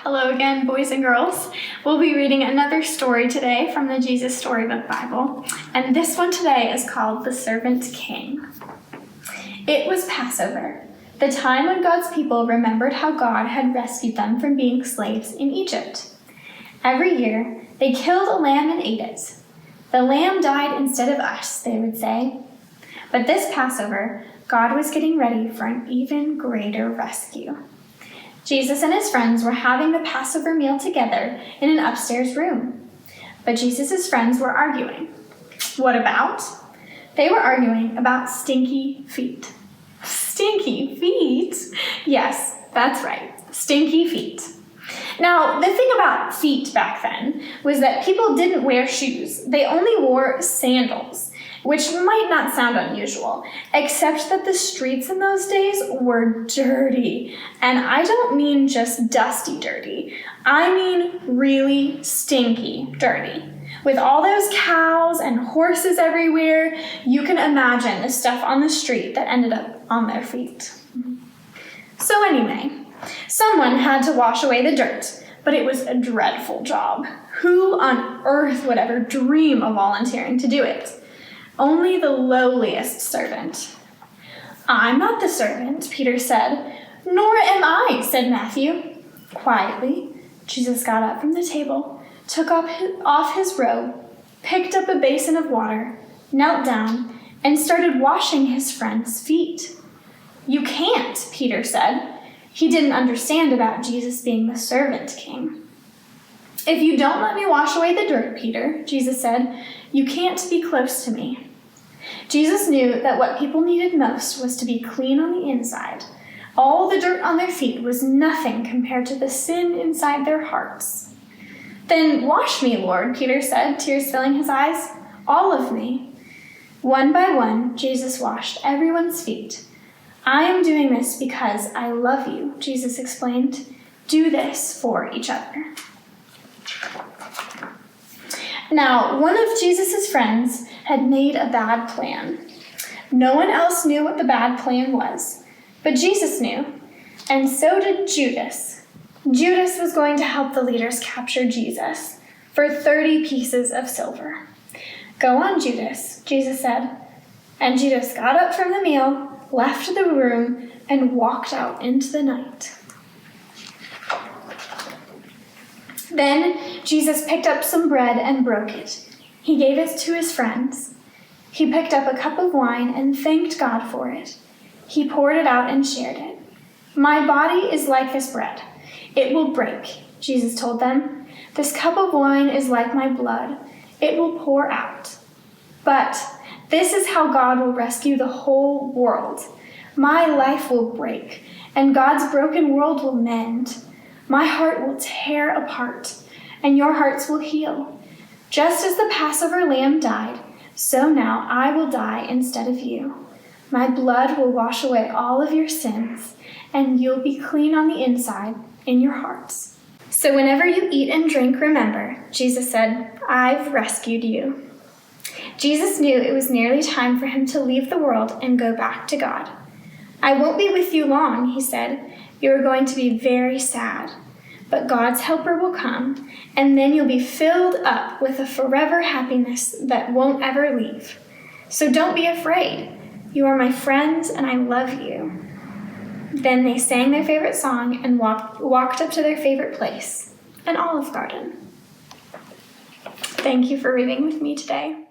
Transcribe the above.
Hello again, boys and girls. We'll be reading another story today from the Jesus Storybook Bible, and this one today is called The Servant King. It was Passover, the time when God's people remembered how God had rescued them from being slaves in Egypt. Every year, they killed a lamb and ate it. The lamb died instead of us, they would say. But this Passover, God was getting ready for an even greater rescue. Jesus and his friends were having the Passover meal together in an upstairs room. But Jesus' friends were arguing. What about? They were arguing about stinky feet. Stinky feet? Yes, that's right, stinky feet. Now, the thing about feet back then was that people didn't wear shoes. They only wore sandals, which might not sound unusual, except that the streets in those days were dirty. And I don't mean just dusty dirty. I mean really stinky dirty. With all those cows and horses everywhere, you can imagine the stuff on the street that ended up on their feet. So anyway, someone had to wash away the dirt, but it was a dreadful job. Who on earth would ever dream of volunteering to do it? Only the lowliest servant. I'm not the servant, Peter said. Nor am I, said Matthew. Quietly, Jesus got up from the table, took off his robe, picked up a basin of water, knelt down, and started washing his friend's feet. You can't, Peter said. He didn't understand about Jesus being the servant king. If you don't let me wash away the dirt, Peter, Jesus said, you can't be close to me. Jesus knew that what people needed most was to be clean on the inside. All the dirt on their feet was nothing compared to the sin inside their hearts. Then wash me, Lord, Peter said, tears filling his eyes. All of me. One by one, Jesus washed everyone's feet. I am doing this because I love you, Jesus explained. Do this for each other. Now, one of Jesus' friends had made a bad plan. No one else knew what the bad plan was, but Jesus knew, and so did Judas. Judas was going to help the leaders capture Jesus for 30 pieces of silver. Go on, Judas, Jesus said. And Judas got up from the meal, left the room, and walked out into the night. Then Jesus picked up some bread and broke it. He gave it to his friends. He picked up a cup of wine and thanked God for it. He poured it out and shared it. My body is like this bread. It will break, Jesus told them. This cup of wine is like my blood. It will pour out. But this is how God will rescue the whole world. My life will break, and God's broken world will mend. My heart will tear apart, and your hearts will heal. Just as the Passover lamb died, so now I will die instead of you. My blood will wash away all of your sins, and you'll be clean on the inside in your hearts. So whenever you eat and drink, remember, Jesus said, I've rescued you. Jesus knew it was nearly time for him to leave the world and go back to God. I won't be with you long, he said. You're going to be very sad. But God's helper will come, and then you'll be filled up with a forever happiness that won't ever leave. So don't be afraid. You are my friends, and I love you. Then they sang their favorite song and walked up to their favorite place, an olive garden. Thank you for reading with me today.